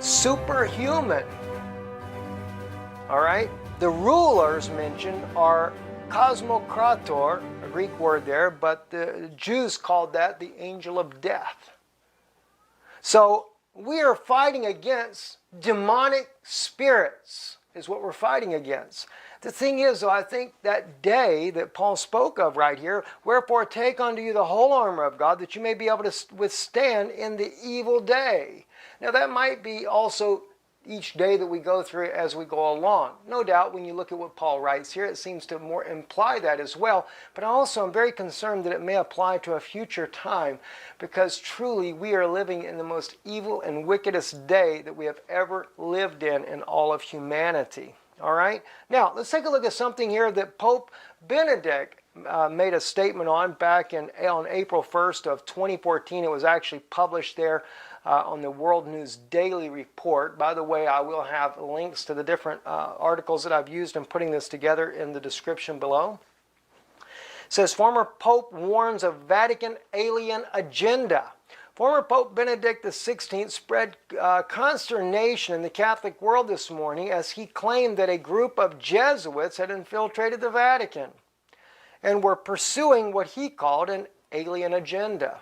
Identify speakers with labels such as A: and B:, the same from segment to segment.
A: superhuman. All right? The rulers mentioned are cosmokrator, a Greek word there, but the Jews called that the angel of death. So we are fighting against demonic spirits, is what we're fighting against. The thing is, though, I think that day that Paul spoke of right here, wherefore take unto you the whole armor of God, that you may be able to withstand in the evil day. Now that might be also each day that we go through as we go along. No doubt when you look at what Paul writes here, it seems to more imply that as well. But also I'm very concerned that it may apply to a future time, because truly we are living in the most evil and wickedest day that we have ever lived in all of humanity. All right? Now, let's take a look at something here that Pope Benedict made a statement on back on April 1st of 2014. It was actually published there on the World News Daily Report. By the way, I will have links to the different articles that I've used in putting this together in the description below. It says, former Pope warns of Vatican alien agenda. Former Pope Benedict XVI spread consternation in the Catholic world this morning as he claimed that a group of Jesuits had infiltrated the Vatican and were pursuing what he called an alien agenda.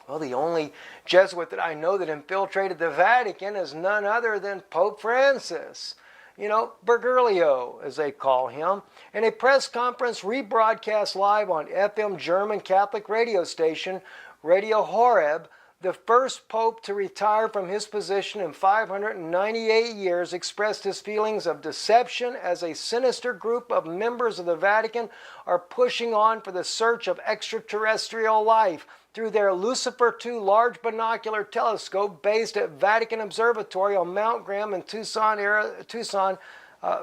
A: Well, the only Jesuit that I know that infiltrated the Vatican is none other than Pope Francis. You know, Bergoglio, as they call him. In a press conference rebroadcast live on FM German Catholic radio station, Radio Horeb, the first pope to retire from his position in 598 years, expressed his feelings of deception as a sinister group of members of the Vatican are pushing on for the search of extraterrestrial life through their Lucifer II large binocular telescope based at Vatican Observatory on Mount Graham in Tucson,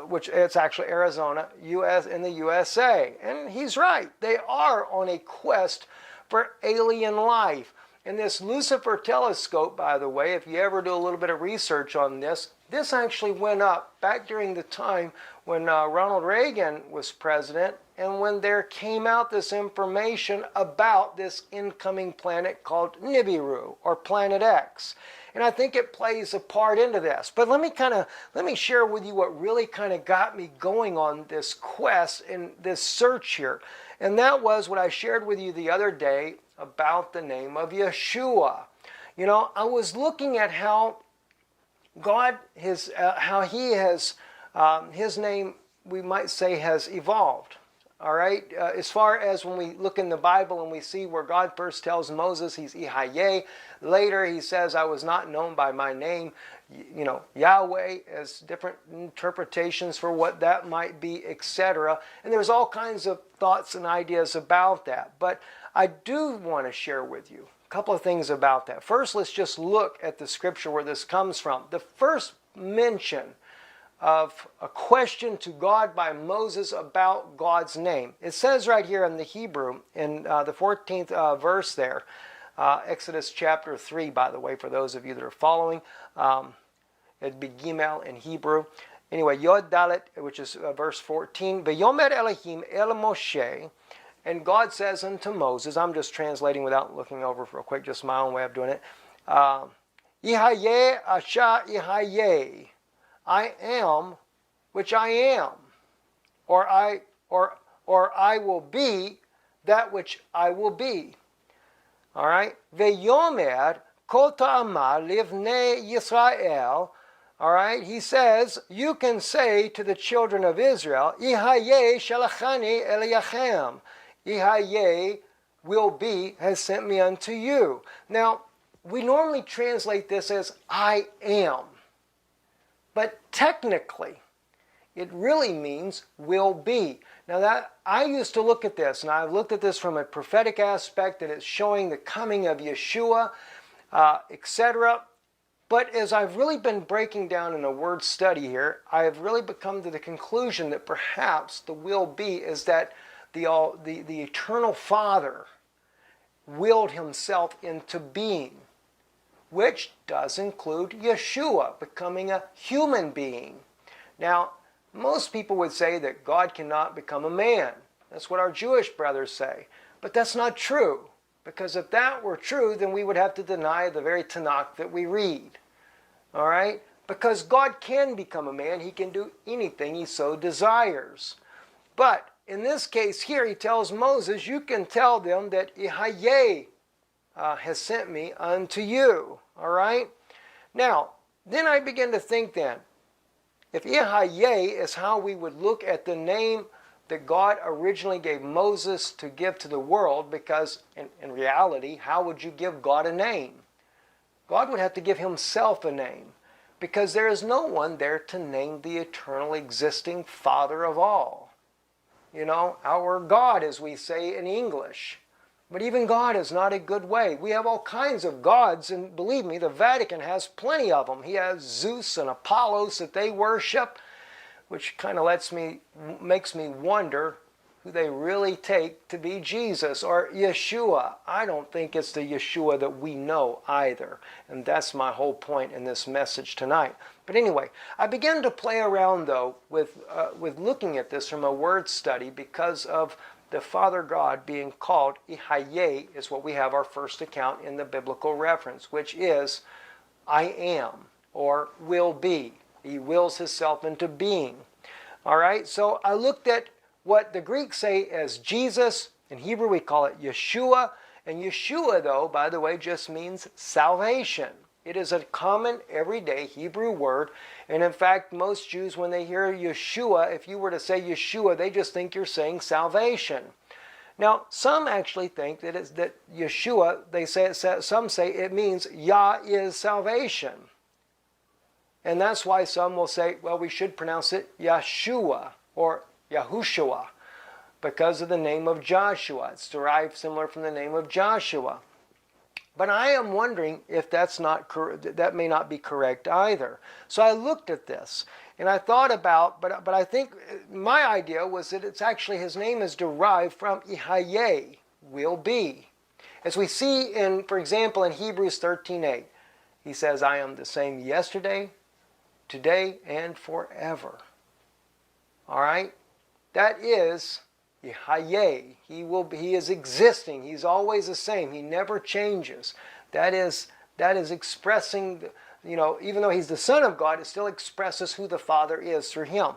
A: which it's actually Arizona, in the USA. And he's right. They are on a quest for alien life. And this Lucifer telescope, by the way, if you ever do a little bit of research on this, this actually went up back during the time when Ronald Reagan was president, and when there came out this information about this incoming planet called Nibiru, or Planet X. And I think it plays a part into this. But let me share with you what really kind of got me going on this quest and this search here. And that was what I shared with you the other day about the name of Yeshua. You know, I was looking at how God, how he has, his name, we might say, has evolved. All right, as far as when we look in the Bible and we see where God first tells Moses he's Yahweh, later he says, I was not known by my name, you know, Yahweh, as different interpretations for what that might be, etc. And there's all kinds of thoughts and ideas about that. But I do want to share with you a couple of things about that. First, let's just look at the scripture where this comes from. The first mention of a question to God by Moses about God's name. It says right here in the Hebrew, in the 14th verse there, Exodus chapter 3, by the way, for those of you that are following. It'd be Gimel in Hebrew. Anyway, Yod Dalet, which is verse 14. V'yomer Elohim el Moshe, and God says unto Moses, I'm just translating without looking over real quick, just my own way of doing it. Yihayeh asha Yihayeh. I am, which I am, or I will be that which I will be. All right. Ve'yomer kol ta'amah livnei Yisrael. All right. He says, you can say to the children of Israel, Yihayeh shalachani Eliachem. Yihayeh will be, has sent me unto you. Now, we normally translate this as I am. But technically, it really means will be. Now that I used to look at this, and I've looked at this from a prophetic aspect, that it's showing the coming of Yeshua, etc. But as I've really been breaking down in a word study here, I have really come to the conclusion that perhaps the will be is that the eternal Father willed himself into being, which does include Yeshua becoming a human being. Now, most people would say that God cannot become a man. That's what our Jewish brothers say. But that's not true. Because if that were true, then we would have to deny the very Tanakh that we read. All right? Because God can become a man. He can do anything he so desires. But in this case here, he tells Moses, you can tell them that Yahweh has sent me unto you. All right? Now, then I begin to think then, if Yahweh is how we would look at the name that God originally gave Moses to give to the world, because in reality, how would you give God a name? God would have to give himself a name, because there is no one there to name the eternal existing Father of all. You know, our God, as we say in English. But even God is not a good way. We have all kinds of gods, and believe me, the Vatican has plenty of them. He has Zeus and Apollos that they worship, which kind of makes me wonder who they really take to be Jesus or Yeshua. I don't think it's the Yeshua that we know either. And that's my whole point in this message tonight. But anyway, I began to play around, though, with looking at this from a word study because of the Father God being called Yahweh is what we have our first account in the biblical reference, which is I am, or will be. He wills himself into being. All right, so I looked at what the Greeks say as Jesus. In Hebrew we call it Yeshua. And Yeshua, though, by the way, just means salvation. It is a common, everyday Hebrew word. And in fact, most Jews, when they hear Yeshua, if you were to say Yeshua, they just think you're saying salvation. Now, some actually think that Yeshua, some say it means Yah is salvation. And that's why some will say, well, we should pronounce it Yeshua or Yahushua because of the name of Joshua. It's derived similar from the name of Joshua. But I am wondering if that may not be correct either. So I looked at this and I thought about, but I think my idea was that it's actually his name is derived from Yahweh, will be. As we see in, for example, in Hebrews 13:8, he says, I am the same yesterday, today, and forever. All right? That is Yahweh. He is existing. He's always the same. He never changes. That is expressing, even though he's the Son of God, it still expresses who the Father is through him.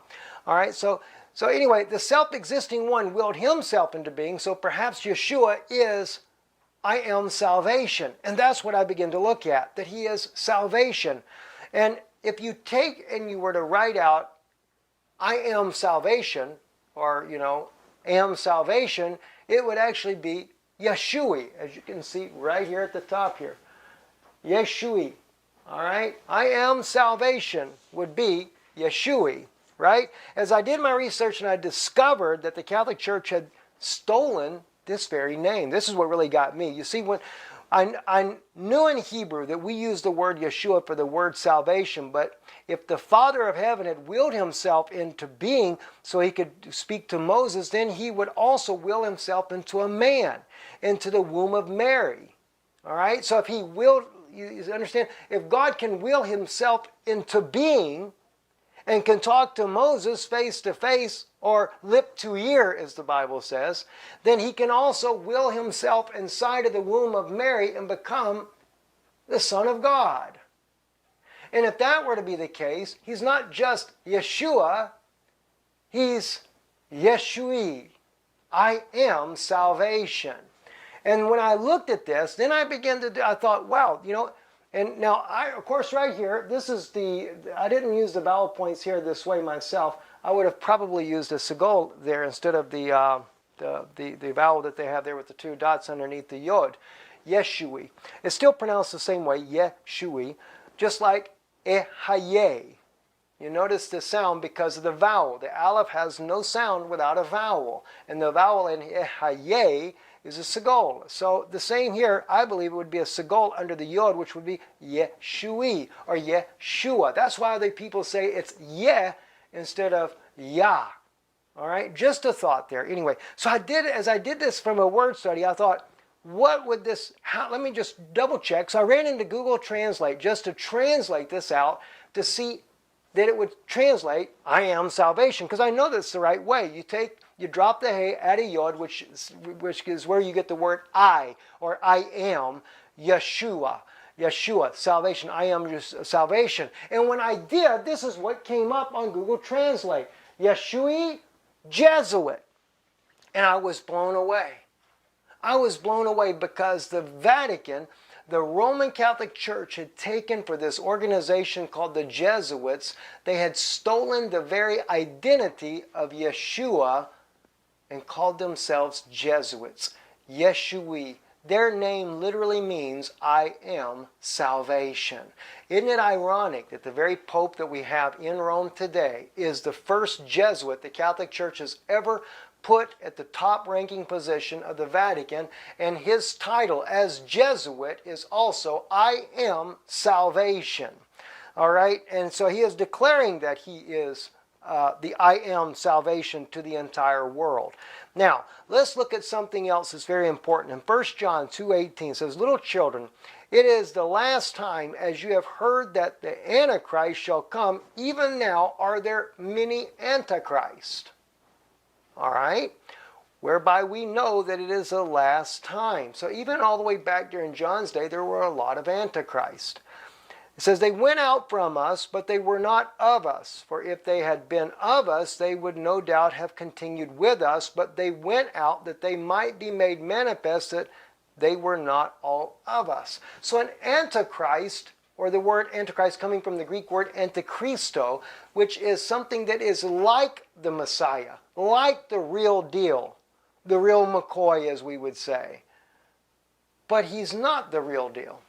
A: All right, so anyway, the self-existing one willed himself into being, so perhaps Yeshua is I am salvation. And that's what I begin to look at, that he is salvation. And if you take and you were to write out I am salvation, or, am salvation, it would actually be Yeshui, as you can see right here at the top here. Yeshui, all right? I am salvation would be Yeshui, right? As I did my research and I discovered that the Catholic Church had stolen this very name. This is what really got me. You see, when I knew in Hebrew that we use the word Yeshua for the word salvation, but if the Father of Heaven had willed himself into being so he could speak to Moses, then he would also will himself into a man, into the womb of Mary. All right? So if he willed, you understand, if God can will himself into being and can talk to Moses face to face or lip to ear, as the Bible says, then he can also will himself inside of the womb of Mary and become the Son of God. And if that were to be the case, he's not just Yeshua, he's Yeshui. I am salvation. And when I looked at this, then I thought, wow, and now of course right here, I didn't use the vowel points here this way myself. I would have probably used a segol there instead of the vowel that they have there with the two dots underneath the yod. Yeshui. It's still pronounced the same way, Yeshui, just like Ehaye. You notice the sound because of the vowel. The aleph has no sound without a vowel. And the vowel in Ehaye is a segol. So the same here, I believe it would be a segol under the yod, which would be Yeshui or Yeshua. That's why the people say it's Yeh instead of Yah. All right, just a thought there. Anyway, so as I did this from a word study, I thought, what would this, let me just double check. So I ran into Google Translate just to translate this out to see that it would translate, I am salvation, because I know that's the right way. You drop the hey, add a yod, which is where you get the word I, or I am, Yeshua. Yeshua, salvation. I am just salvation. And when I did, this is what came up on Google Translate. Yeshua, Jesuit. And I was blown away. I was blown away because the Vatican, the Roman Catholic Church, had taken for this organization called the Jesuits, they had stolen the very identity of Yeshua and called themselves Jesuits. Yeshua. Their name literally means, I am salvation. Isn't it ironic that the very Pope that we have in Rome today is the first Jesuit the Catholic Church has ever put at the top ranking position of the Vatican, and his title as Jesuit is also, I am salvation. All right, and so he is declaring that he is the I am salvation to the entire world. Now, let's look at something else that's very important. In 1 John 2:18 says, little children, it is the last time, as you have heard that the Antichrist shall come, even now are there many Antichrists. All right? Whereby we know that it is the last time. So even all the way back during John's day, there were a lot of Antichrist. It says, they went out from us, but they were not of us. For if they had been of us, they would no doubt have continued with us. But they went out that they might be made manifest that they were not all of us. So an Antichrist, or the word Antichrist coming from the Greek word Antichristo, which is something that is like the Messiah, like the real deal, the real McCoy, as we would say. But he's not the real deal.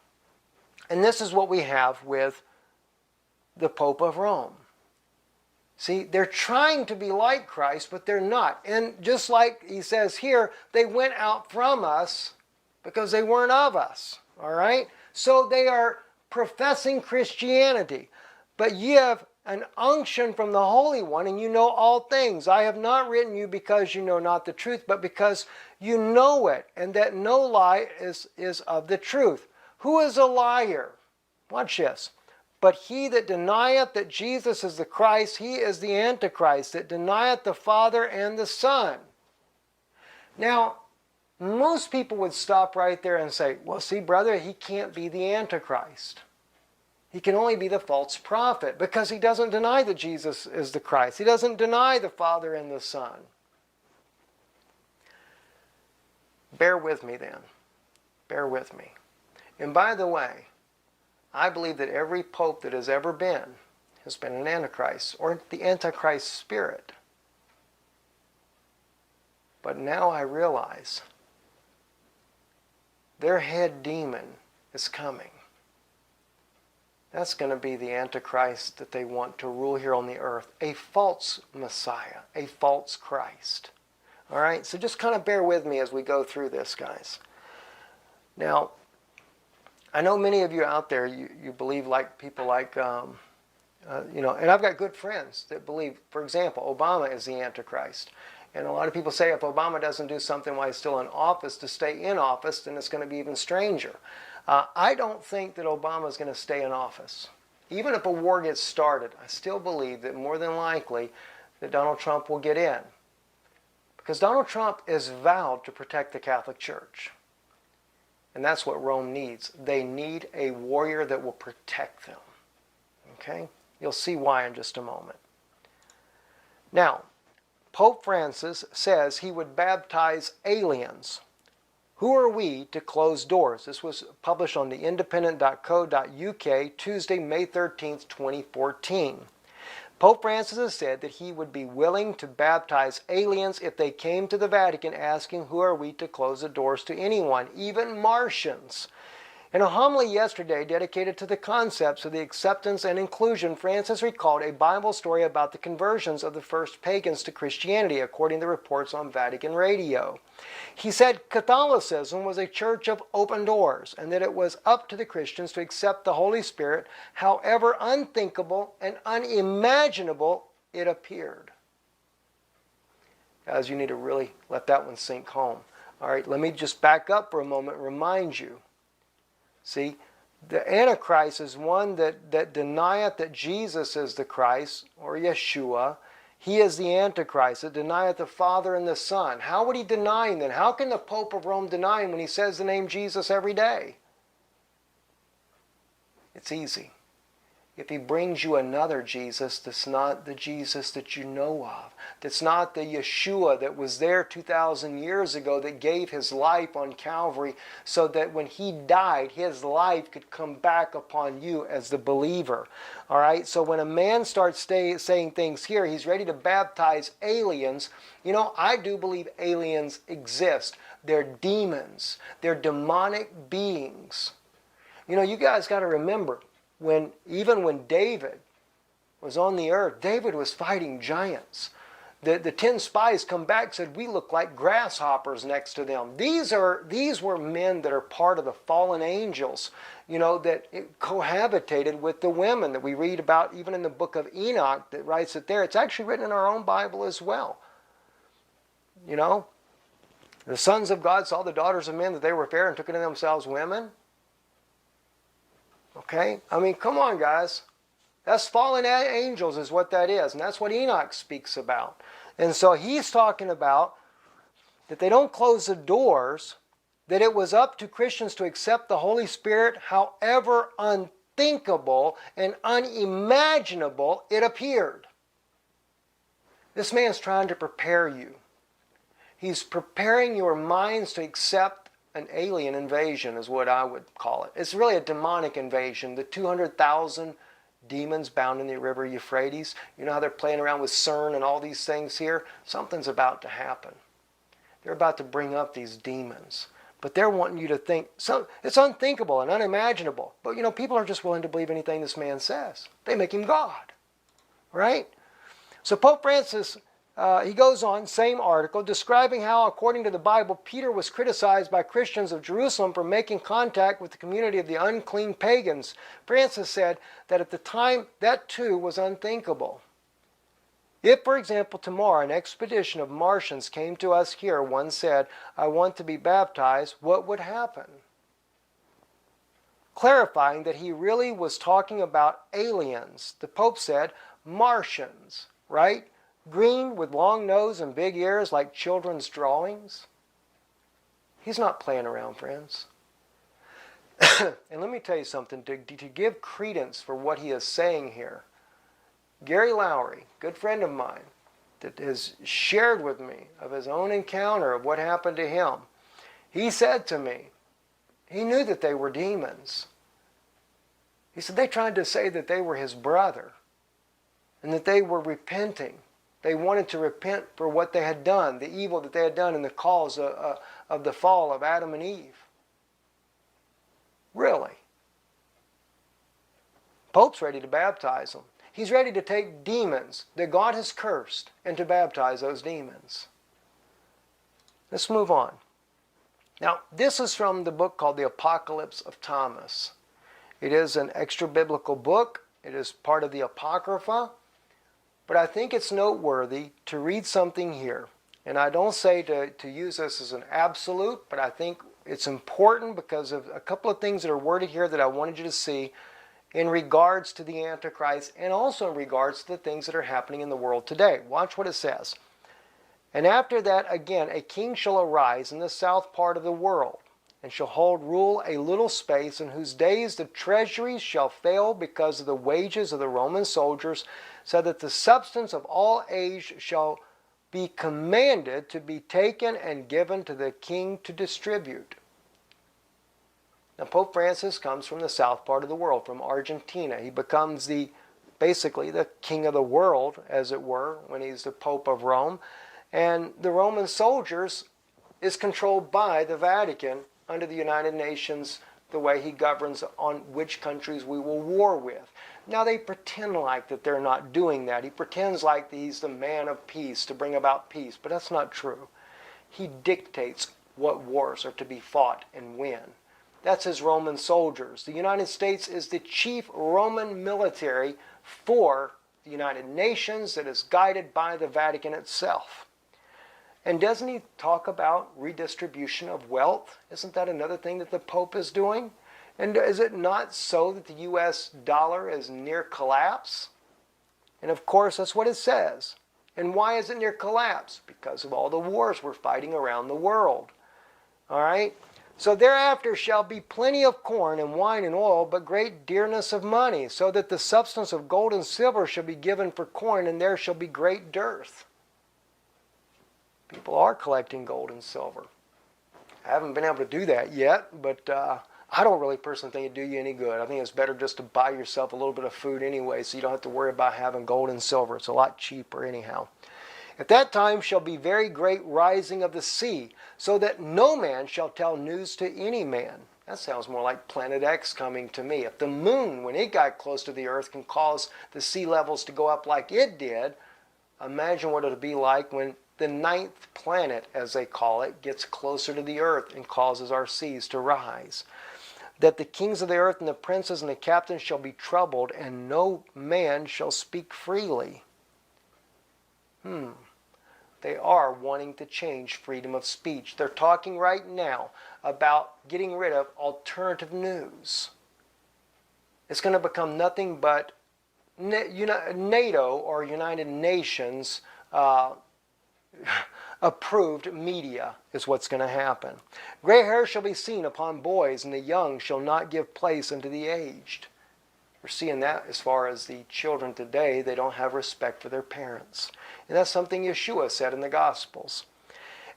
A: And this is what we have with the Pope of Rome. See, they're trying to be like Christ, but they're not. And just like he says here, they went out from us because they weren't of us. All right? So they are professing Christianity. But ye have an unction from the Holy One, and you know all things. I have not written you because you know not the truth, but because you know it, and that no lie is of the truth. Who is a liar? Watch this. But he that denieth that Jesus is the Christ, he is the Antichrist, that denieth the Father and the Son. Now, most people would stop right there and say, well, see, brother, he can't be the Antichrist. He can only be the false prophet because he doesn't deny that Jesus is the Christ. He doesn't deny the Father and the Son. Bear with me then. Bear with me. And by the way, I believe that every pope that has ever been has been an Antichrist or the Antichrist spirit. But now I realize their head demon is coming. That's going to be the Antichrist that they want to rule here on the earth. A false Messiah, a false Christ. All right, so just kind of bear with me as we go through this, guys. Now, I know many of you out there, you believe like people like, and I've got good friends that believe, for example, Obama is the Antichrist. And a lot of people say if Obama doesn't do something while he's still in office to stay in office, then it's going to be even stranger. I don't think that Obama is going to stay in office. Even if a war gets started, I still believe that more than likely that Donald Trump will get in. Because Donald Trump is vowed to protect the Catholic Church. And that's what Rome needs. They need a warrior that will protect them. Okay? You'll see why in just a moment. Now, Pope Francis says he would baptize aliens. Who are we to close doors? This was published on theindependent.co.uk Tuesday, May 13th, 2014. Pope Francis has said that he would be willing to baptize aliens if they came to the Vatican asking, who are we to close the doors to anyone, even Martians? In a homily yesterday dedicated to the concepts of the acceptance and inclusion, Francis recalled a Bible story about the conversions of the first pagans to Christianity, according to reports on Vatican Radio. He said Catholicism was a church of open doors, and that it was up to the Christians to accept the Holy Spirit, however unthinkable and unimaginable it appeared. Guys, you need to really let that one sink home. All right, let me just back up for a moment and remind you. See, the Antichrist is one that denieth that Jesus is the Christ, or Yeshua. He is the Antichrist that denieth the Father and the Son. How would he deny him then? How can the Pope of Rome deny him when he says the name Jesus every day? it's easy. If he brings you another Jesus that's not the Jesus that you know of, that's not the Yeshua that was there 2,000 years ago that gave his life on Calvary so that when he died, his life could come back upon you as the believer. All right? So when a man starts saying things here, he's ready to baptize aliens. You know, I do believe aliens exist. They're demons. They're demonic beings. You know, you guys got to remember, even when David was on the earth, David was fighting giants. The 10 spies come back and said, we look like grasshoppers next to them. These were men that are part of the fallen angels, you know, that cohabitated with the women that we read about even in the book of Enoch that writes it there. It's actually written in our own Bible as well. You know, the sons of God saw the daughters of men that they were fair and took unto themselves women. Okay? I mean, come on, guys. That's fallen angels is what that is. And that's what Enoch speaks about. And so he's talking about that they don't close the doors, that it was up to Christians to accept the Holy Spirit however unthinkable and unimaginable it appeared. This man's trying to prepare you. He's preparing your minds to accept an alien invasion is what I would call it. It's really a demonic invasion. The 200,000 demons bound in the river Euphrates. You know how they're playing around with CERN and all these things here? Something's about to happen. They're about to bring up these demons. But they're wanting you to think, it's unthinkable and unimaginable. But you know, people are just willing to believe anything this man says. They make him God. Right? So Pope Francis, he goes on, same article, describing how, according to the Bible, Peter was criticized by Christians of Jerusalem for making contact with the community of the unclean pagans. Francis said that at the time, that too was unthinkable. If, for example, tomorrow an expedition of Martians came to us here, one said, I want to be baptized, what would happen? Clarifying that he really was talking about aliens. The Pope said, Martians, right? Green with long nose and big ears like children's drawings. He's not playing around, friends. And let me tell you something, to give credence for what he is saying here, Gary Lowry, good friend of mine, that has shared with me of his own encounter of what happened to him. He said to me, he knew that they were demons. He said they tried to say that they were his brother and that they were repenting. They wanted to repent for what they had done, the evil that they had done in the cause of the fall of Adam and Eve. Really. Pope's ready to baptize them. He's ready to take demons that God has cursed and to baptize those demons. Let's move on. Now, this is from the book called The Apocalypse of Thomas. It is an extra-biblical book. It is part of the Apocrypha. But I think it's noteworthy to read something here. And I don't say to use this as an absolute, but I think it's important because of a couple of things that are worded here that I wanted you to see in regards to the Antichrist and also in regards to the things that are happening in the world today. Watch what it says. And after that, again, a king shall arise in the south part of the world, and shall hold rule a little space, in whose days the treasuries shall fail because of the wages of the Roman soldiers, so that the substance of all age shall be commanded to be taken and given to the king to distribute. Now, Pope Francis comes from the south part of the world, from Argentina. He becomes basically the king of the world, as it were, when he's the Pope of Rome. And the Roman soldiers is controlled by the Vatican under the United Nations, the way he governs on which countries we will war with. Now they pretend like that they're not doing that. He pretends like he's the man of peace to bring about peace, but that's not true. He dictates what wars are to be fought and when. That's his Roman soldiers. The United States is the chief Roman military for the United Nations that is guided by the Vatican itself. And doesn't he talk about redistribution of wealth? Isn't that another thing that the Pope is doing? And is it not so that the U.S. dollar is near collapse? And of course, that's what it says. And why is it near collapse? Because of all the wars we're fighting around the world. All right? So thereafter shall be plenty of corn and wine and oil, but great dearness of money, so that the substance of gold and silver shall be given for corn, and there shall be great dearth. People are collecting gold and silver. I haven't been able to do that yet, but I don't really personally think it'd do you any good. I think it's better just to buy yourself a little bit of food anyway, so you don't have to worry about having gold and silver. It's a lot cheaper anyhow. At that time shall be very great rising of the sea, so that no man shall tell news to any man. That sounds more like Planet X coming to me. If the moon, when it got close to the earth, can cause the sea levels to go up like it did, imagine what it'll be like when the ninth planet, as they call it, gets closer to the earth and causes our seas to rise. That the kings of the earth and the princes and the captains shall be troubled, and no man shall speak freely. They are wanting to change freedom of speech. They're talking right now about getting rid of alternative news. It's going to become nothing but NATO or United Nations approved media is what's going to happen. Gray hair shall be seen upon boys, and the young shall not give place unto the aged. We're seeing that as far as the children today, they don't have respect for their parents. And that's something Yeshua said in the Gospels.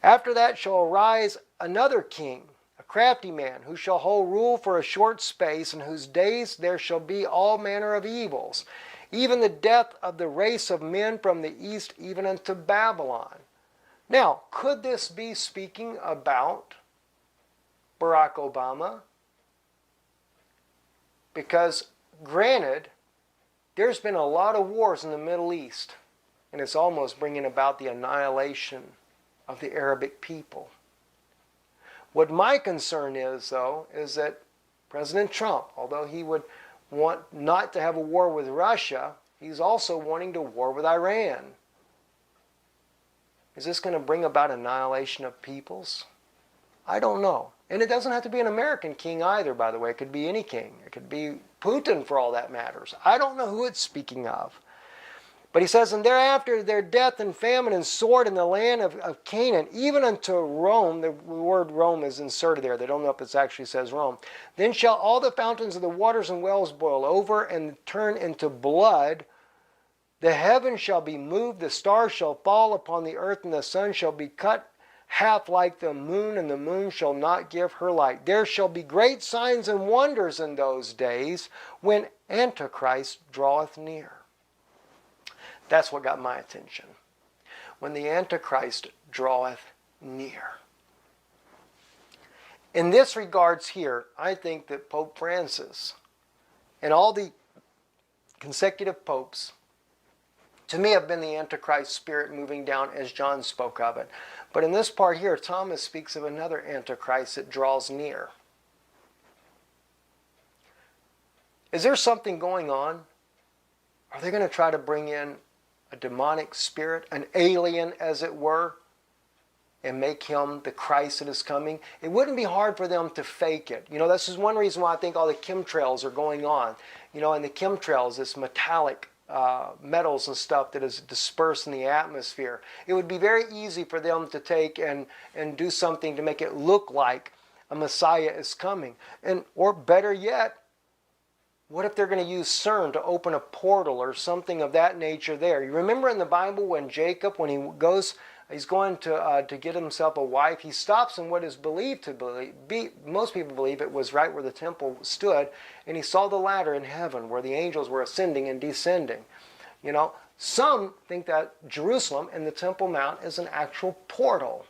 A: After that shall arise another king, a crafty man, who shall hold rule for a short space, in whose days there shall be all manner of evils, even the death of the race of men from the east even unto Babylon. Now, could this be speaking about Barack Obama? Because granted, there's been a lot of wars in the Middle East, and it's almost bringing about the annihilation of the Arabic people. What my concern is, though, is that President Trump, although he would want not to have a war with Russia, he's also wanting to war with Iran. Is this going to bring about annihilation of peoples? I don't know. And it doesn't have to be an American king either, by the way. It could be any king. It could be Putin, for all that matters. I don't know who it's speaking of. But he says, and thereafter their death and famine and sword in the land of Canaan, even unto Rome. The word Rome is inserted there. They don't know if it actually says Rome. Then shall all the fountains of the waters and wells boil over and turn into blood. The heavens shall be moved, the stars shall fall upon the earth, and the sun shall be cut half like the moon, and the moon shall not give her light. There shall be great signs and wonders in those days, when Antichrist draweth near. That's what got my attention. When the Antichrist draweth near. In this regards here, I think that Pope Francis and all the consecutive popes, to me, have been the Antichrist spirit moving down as John spoke of it. But in this part here, Thomas speaks of another Antichrist that draws near. Is there something going on? Are they going to try to bring in a demonic spirit, an alien as it were, and make him the Christ that is coming? It wouldn't be hard for them to fake it. You know, this is one reason why I think all the chemtrails are going on. You know, and the chemtrails, this metallic metals and stuff that is dispersed in the atmosphere. It would be very easy for them to take and do something to make it look like a Messiah is coming. Or better yet, what if they're going to use CERN to open a portal or something of that nature there? You remember in the Bible when Jacob, when he's going to get himself a wife, he stops in what is believed to be, most people believe it was right where the temple stood, and he saw the ladder in heaven where the angels were ascending and descending. You know, some think that Jerusalem and the Temple Mount is an actual portal.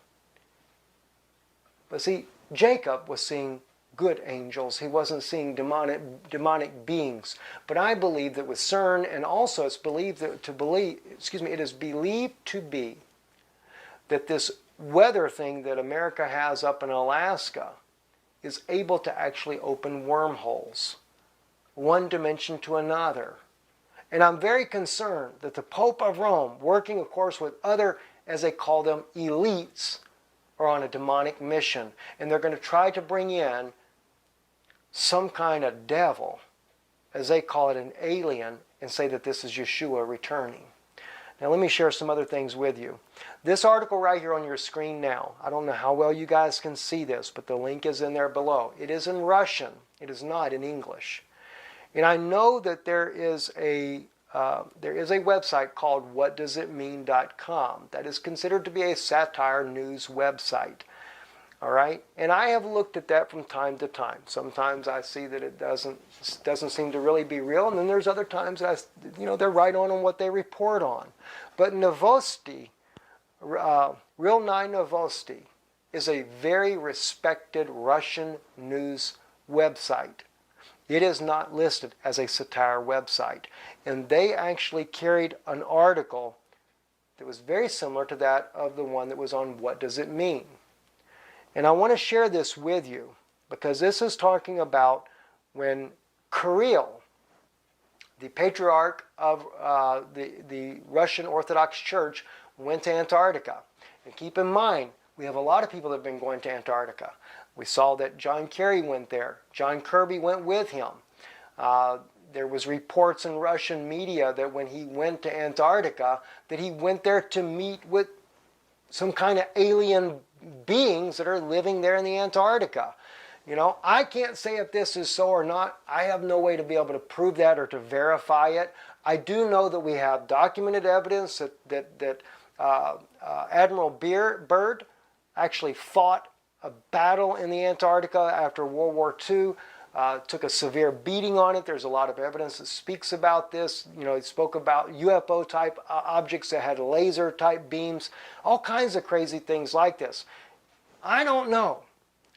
A: But see, Jacob was seeing good angels. He wasn't seeing demonic beings. But I believe that with CERN, and also it is believed to be that this weather thing that America has up in Alaska is able to actually open wormholes, one dimension to another. And I'm very concerned that the Pope of Rome, working of course with other, as they call them, elites, are on a demonic mission. And they're going to try to bring in some kind of devil, as they call it, an alien, and say that this is Yeshua returning. Now let me share some other things with you. This article right here on your screen now, I don't know how well you guys can see this, but the link is in there below. It is in Russian. It is not in English. And I know that there is a website called whatdoesitmean.com that is considered to be a satire news website. All right, and I have looked at that from time to time. Sometimes I see that it doesn't seem to really be real, and then there's other times that they're right on what they report on. But Novosti, Real 9 Novosti, is a very respected Russian news website. It is not listed as a satire website, and they actually carried an article that was very similar to that of the one that was on What Does It Mean? And I want to share this with you because this is talking about when Kirill, the patriarch of the Russian Orthodox Church, went to Antarctica. And keep in mind, we have a lot of people that have been going to Antarctica. We saw that John Kerry went there. John Kirby went with him. There was reports in Russian media that when he went to Antarctica, that he went there to meet with some kind of alien beings that are living there in the Antarctica. I can't say if this is so or not. I have no way to be able to prove that or to verify it. I do know that we have documented evidence that Admiral Byrd actually fought a battle in the Antarctica after World War II. Took a severe beating on it. There's a lot of evidence that speaks about this. He spoke about UFO type objects that had laser type beams, all kinds of crazy things like this. I don't know.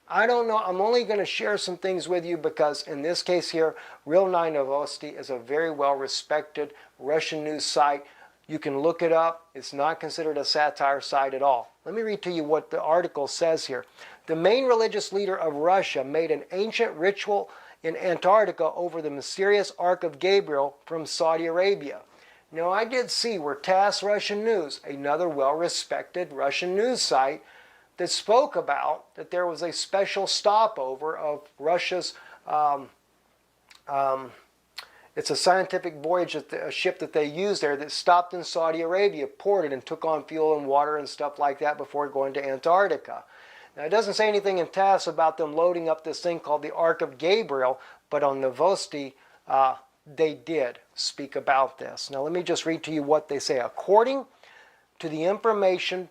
A: I'm only going to share some things with you because in this case here, Real 9 Novosti is a very well respected Russian news site. You can look it up. It's not considered a satire site at all. Let me read to you what the article says here. The main religious leader of Russia made an ancient ritual in Antarctica over the mysterious Ark of Gabriel from Saudi Arabia. Now, I did see where TASS Russian News, another well-respected Russian news site, that spoke about that there was a special stopover of Russia's, it's a scientific voyage, a ship that they used there that stopped in Saudi Arabia, ported and took on fuel and water and stuff like that before going to Antarctica. Now, it doesn't say anything in TASS about them loading up this thing called the Ark of Gabriel, but on Novosti, they did speak about this. Now, let me just read to you what they say. According to the information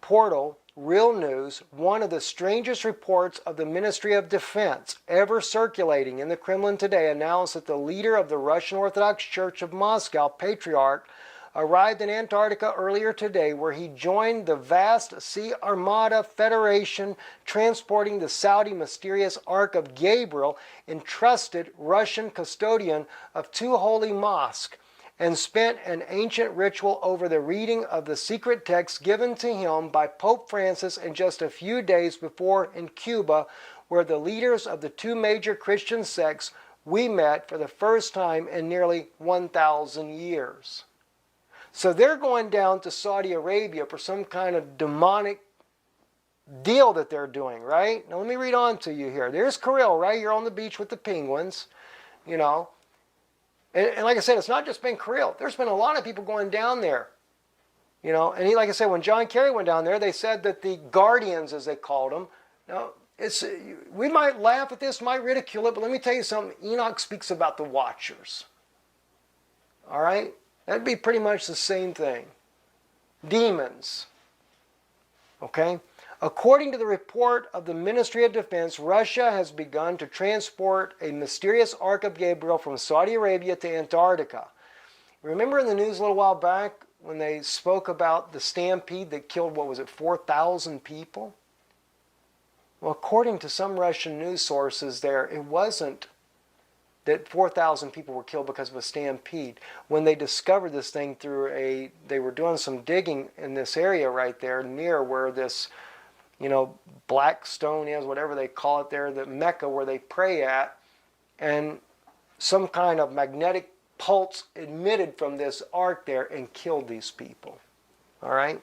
A: portal Real News, one of the strangest reports of the Ministry of Defense ever circulating in the Kremlin today announced that the leader of the Russian Orthodox Church of Moscow, Patriarch, arrived in Antarctica earlier today, where he joined the vast Sea Armada Federation transporting the Saudi mysterious Ark of Gabriel, entrusted Russian custodian of two holy mosques, and spent an ancient ritual over the reading of the secret text given to him by Pope Francis in just a few days before in Cuba, where the leaders of the two major Christian sects we met for the first time in nearly 1,000 years. So they're going down to Saudi Arabia for some kind of demonic deal that they're doing, right? Now let me read on to you here. There's Kirill right here on the beach with the penguins, And like I said, it's not just been Kirill. There's been a lot of people going down there. And like I said, when John Kerry went down there, they said that the Guardians, as they called them, now, we might laugh at this, might ridicule it, but let me tell you something. Enoch speaks about the Watchers. All right? That'd be pretty much the same thing. Demons. Okay? According to the report of the Ministry of Defense, Russia has begun to transport a mysterious Ark of Gabriel from Saudi Arabia to Antarctica. Remember in the news a little while back when they spoke about the stampede that killed, 4,000 people? Well, according to some Russian news sources there, it wasn't that 4,000 people were killed because of a stampede. When they discovered this thing they were doing some digging in this area right there near where this, black stone is, whatever they call it there, the Mecca where they pray at, and some kind of magnetic pulse emitted from this ark there and killed these people. All right?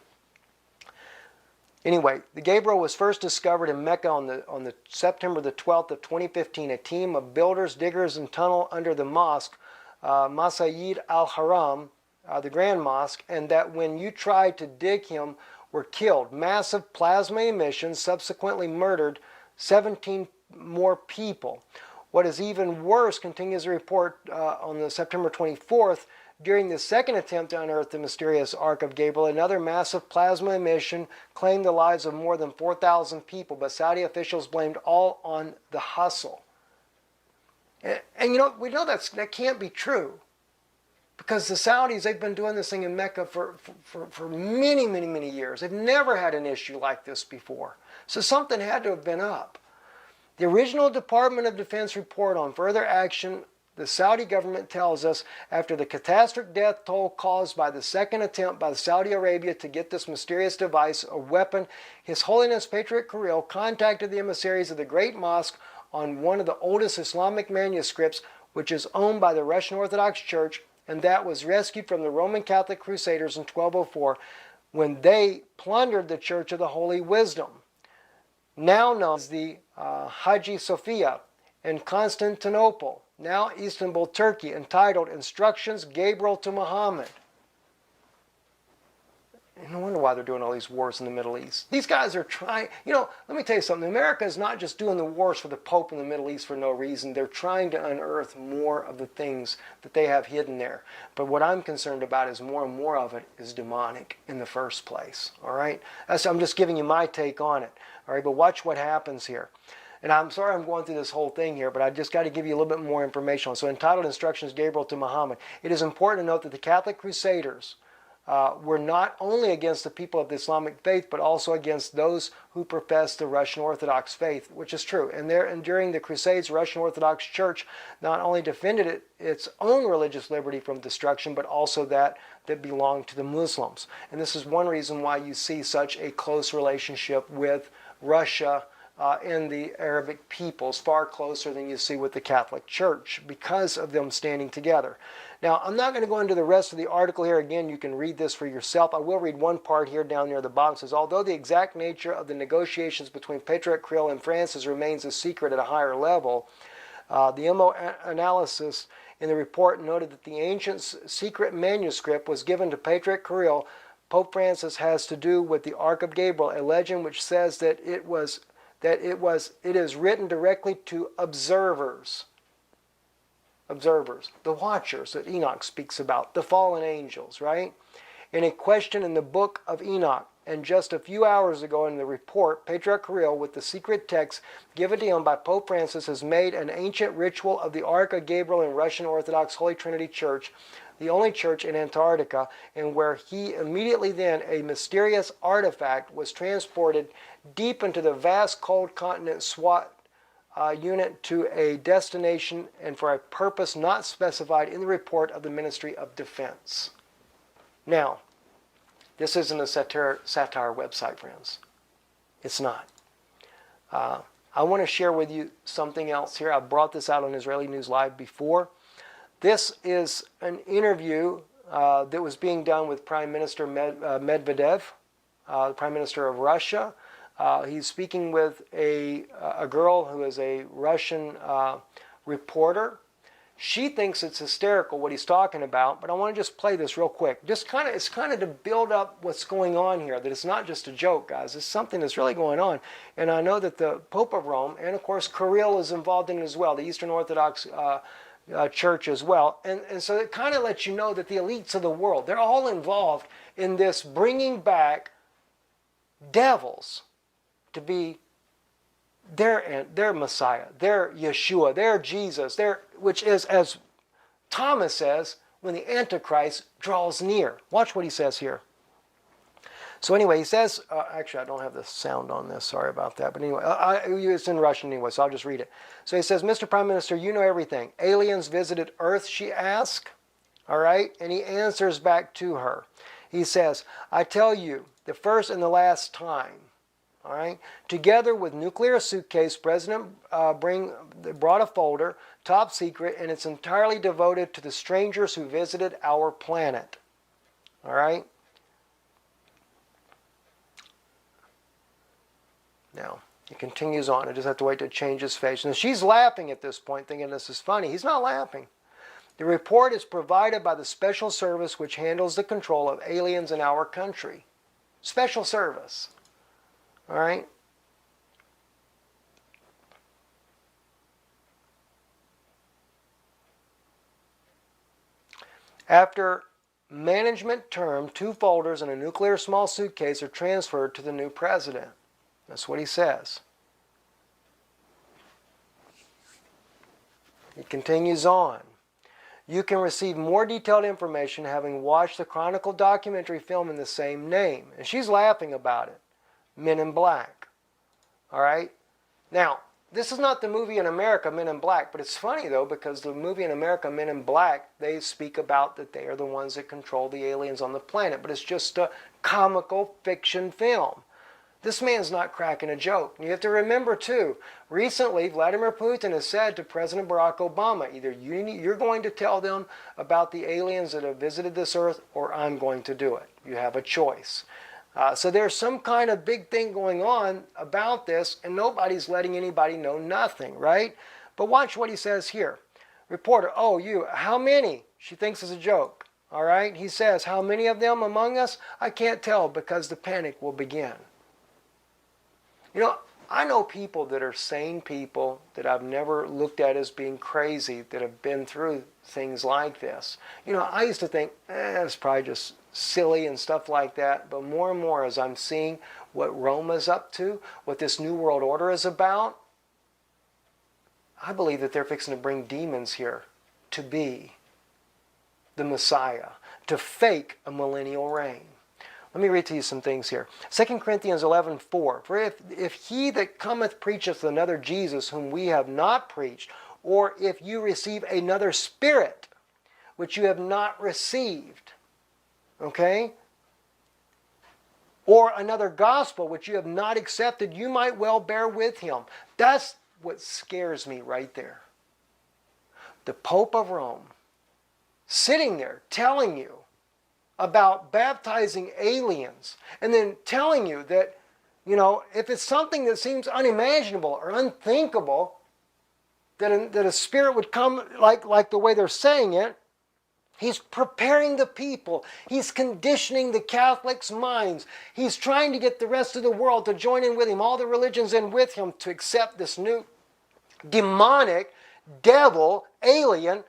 A: Anyway, the Gabriel was first discovered in Mecca on the September the 12th of 2015. A team of builders, diggers, and tunnel under the mosque, Masjid al-Haram, the Grand Mosque, and that when you tried to dig him were killed. Massive plasma emissions subsequently murdered 17 more people. What is even worse, continues the report on the September 24th, during the second attempt to unearth the mysterious Ark of Gabriel, another massive plasma emission claimed the lives of more than 4,000 people, but Saudi officials blamed all on the hustle. And you know, we know that can't be true. Because the Saudis, they've been doing this thing in Mecca for many, many, many years. They've never had an issue like this before. So something had to have been up. The original Department of Defense report on further action, the Saudi government tells us, after the catastrophic death toll caused by the second attempt by Saudi Arabia to get this mysterious device, a weapon, His Holiness Patriarch Kirill contacted the emissaries of the Great Mosque on one of the oldest Islamic manuscripts, which is owned by the Russian Orthodox Church, and that was rescued from the Roman Catholic Crusaders in 1204 when they plundered the Church of the Holy Wisdom, now known as the Hagia Sophia, in Constantinople, now Istanbul, Turkey, entitled Instructions Gabriel to Muhammad. No wonder why they're doing all these wars in the Middle East. These guys are trying, you know, let me tell you something. America is not just doing the wars for the Pope in the Middle East for no reason. They're trying to unearth more of the things that they have hidden there. But what I'm concerned about is more and more of it is demonic in the first place. All right? I'm just giving you my take on it. All right? But watch what happens here. And I'm sorry I'm going through this whole thing here, but I just got to give you a little bit more information. So entitled Instructions Gabriel to Muhammad. It is important to note that the Catholic Crusaders were not only against the people of the Islamic faith, but also against those who profess the Russian Orthodox faith, which is true. And during the Crusades, the Russian Orthodox Church not only defended its own religious liberty from destruction, but also that belonged to the Muslims. And this is one reason why you see such a close relationship with Russia and the Arabic peoples, far closer than you see with the Catholic Church, because of them standing together. Now, I'm not going to go into the rest of the article here. Again, you can read this for yourself. I will read one part here down near the bottom. It says, although the exact nature of the negotiations between Patriarch Kirill and Francis remains a secret at a higher level, the MO analysis in the report noted that the ancient secret manuscript was given to Patriarch Kirill. Pope Francis has to do with the Ark of Gabriel, a legend which says that it is written directly to observers, the watchers that Enoch speaks about, the fallen angels, right? In a question in the book of Enoch, and just a few hours ago in the report, Patriarch Kirill, with the secret text given to him by Pope Francis, has made an ancient ritual of the Ark of Gabriel in Russian Orthodox Holy Trinity Church, the only church in Antarctica, and where he immediately then, a mysterious artifact, was transported deep into the vast cold continent SWAT unit to a destination and for a purpose not specified in the report of the Ministry of Defense. Now, this isn't a satire website, friends. It's not. I want to share with you something else here. I've brought this out on Israeli News Live before. This is an interview that was being done with Prime Minister Medvedev, the Prime Minister of Russia. He's speaking with a girl who is a Russian reporter. She thinks it's hysterical what he's talking about, but I want to just play this real quick. It's kind of to build up what's going on here, that it's not just a joke, guys. It's something that's really going on. And I know that the Pope of Rome, and of course Kirill is involved in it as well, the Eastern Orthodox Church as well. And so it kind of lets you know that the elites of the world, they're all involved in this bringing back devils to be their Messiah, their Yeshua, their Jesus, which is, as Thomas says, when the Antichrist draws near. Watch what he says here. So anyway, he says, actually I don't have the sound on this, sorry about that, but anyway, it's in Russian anyway, so I'll just read it. So he says, Mr. Prime Minister, you know everything. Aliens visited Earth, she asks, all right? And he answers back to her. He says, I tell you, the first and the last time, all right. Together with Nuclear Suitcase, President brought a folder, top secret, and it's entirely devoted to the strangers who visited our planet. All right. Now, it continues on. I just have to wait to change his face. And she's laughing at this point, thinking this is funny. He's not laughing. The report is provided by the special service which handles the control of aliens in our country. Special service. All right? After management term, 2 folders and a nuclear small suitcase are transferred to the new president. That's what he says. He continues on. You can receive more detailed information having watched the Chronicle documentary film in the same name. And she's laughing about it. Men in Black. All right? Now, this is not the movie in America, Men in Black, but it's funny though because the movie in America, Men in Black, they speak about that they are the ones that control the aliens on the planet, but it's just a comical fiction film. This man's not cracking a joke. You have to remember too, recently Vladimir Putin has said to President Barack Obama, either you're going to tell them about the aliens that have visited this earth or I'm going to do it. You have a choice. So there's some kind of big thing going on about this, and nobody's letting anybody know nothing, right? But watch what he says here. Reporter, oh, you, how many? She thinks it's a joke, all right? He says, how many of them among us? I can't tell because the panic will begin. You know, I know people that are sane people that I've never looked at as being crazy that have been through things like this. You know, I used to think, it's probably just silly and stuff like that, but more and more as I'm seeing what Rome is up to, what this New World Order is about, I believe that they're fixing to bring demons here to be the Messiah, to fake a millennial reign. Let me read to you some things here. 2 Corinthians 11:4. For if he that cometh preacheth another Jesus whom we have not preached, or if you receive another spirit which you have not received, okay? Or another gospel which you have not accepted, you might well bear with him. That's what scares me right there. The Pope of Rome sitting there telling you about baptizing aliens and then telling you that, you know, if it's something that seems unimaginable or unthinkable, that a spirit would come like the way they're saying it, he's preparing the people. He's conditioning the Catholics' minds. He's trying to get the rest of the world to join in with him, all the religions in with him, to accept this new demonic, devil, alien,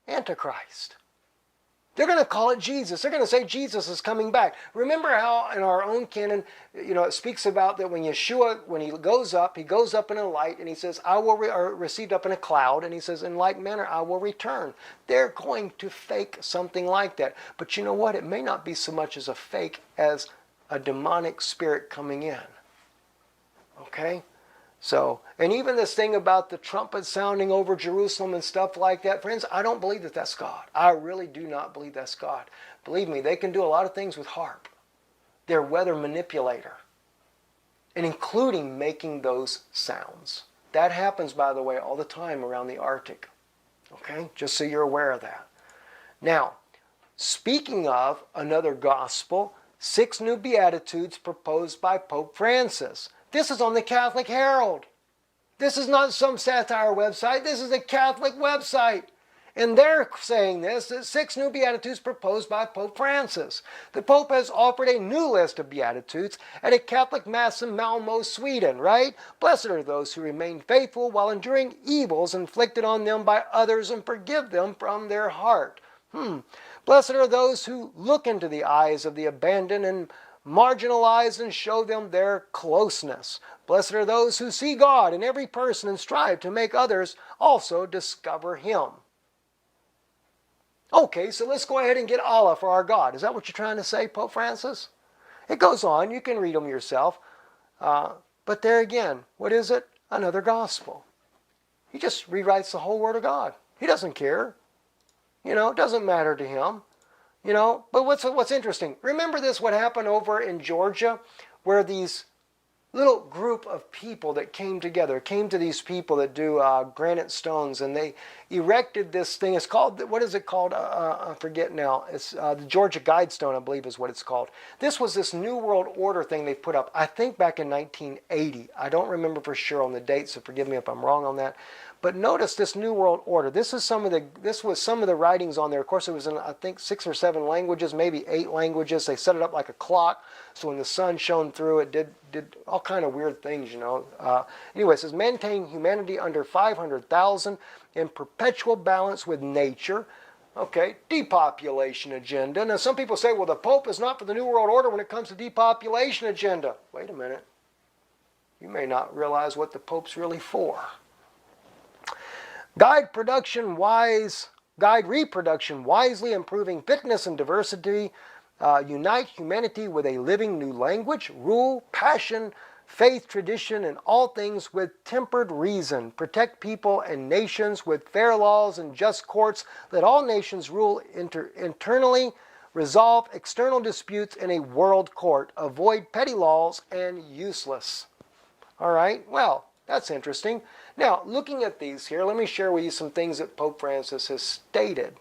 A: Antichrist. They're going to call it Jesus. They're going to say Jesus is coming back. Remember how in our own canon, you know, it speaks about that when Yeshua, when he goes up in a light, and he says, I will, or received up in a cloud, and he says, in like manner, I will return. They're going to fake something like that. But you know what? It may not be so much as a fake as a demonic spirit coming in. Okay? So, and even this thing about the trumpet sounding over Jerusalem and stuff like that, friends, I don't believe that that's God. I really do not believe that's God. Believe me, they can do a lot of things with harp. They're a weather manipulator, and including making those sounds. That happens, by the way, all the time around the Arctic. Okay? Just so you're aware of that. Now, speaking of another gospel, 6 new Beatitudes proposed by Pope Francis. This is on the Catholic Herald. This is not some satire website. This is a Catholic website. And they're saying this, that 6 new Beatitudes proposed by Pope Francis. The Pope has offered a new list of Beatitudes at a Catholic Mass in Malmö, Sweden, right? Blessed are those who remain faithful while enduring evils inflicted on them by others and forgive them from their heart. Blessed are those who look into the eyes of the abandoned and marginalized and show them their closeness. Blessed are those who see God in every person and strive to make others also discover Him. Okay, so let's go ahead and get Allah for our God. Is that what you're trying to say, Pope Francis? It goes on. You can read them yourself. But there again, what is it? Another gospel. He just rewrites the whole Word of God. He doesn't care. You know, it doesn't matter to him. You know, but what's interesting, remember this, what happened over in Georgia, where these little group of people that came together, came to these people that do granite stones, and they erected this thing. It's called, what is it called? I forget now. It's the Georgia Guidestone, I believe is what it's called. This was this New World Order thing they put up, I think back in 1980. I don't remember for sure on the date, so forgive me if I'm wrong on that. But notice this New World Order. This was some of the writings on there. Of course, it was in, I think, 6 or 7 languages, maybe 8 languages. They set it up like a clock, so when the sun shone through, it did all kind of weird things, you know. Anyway, it says maintain humanity under 500,000 in perpetual balance with nature. Okay, depopulation agenda. Now, some people say, well, the Pope is not for the New World Order when it comes to depopulation agenda. Wait a minute. You may not realize what the Pope's really for. Guide reproduction wisely, improving fitness and diversity. Unite humanity with a living new language, rule, passion, faith, tradition, and all things with tempered reason. Protect people and nations with fair laws and just courts. Let all nations rule internally. Resolve external disputes in a world court. Avoid petty laws and useless. All right, well, that's interesting. Now, looking at these here, let me share with you some things that Pope Francis has stated.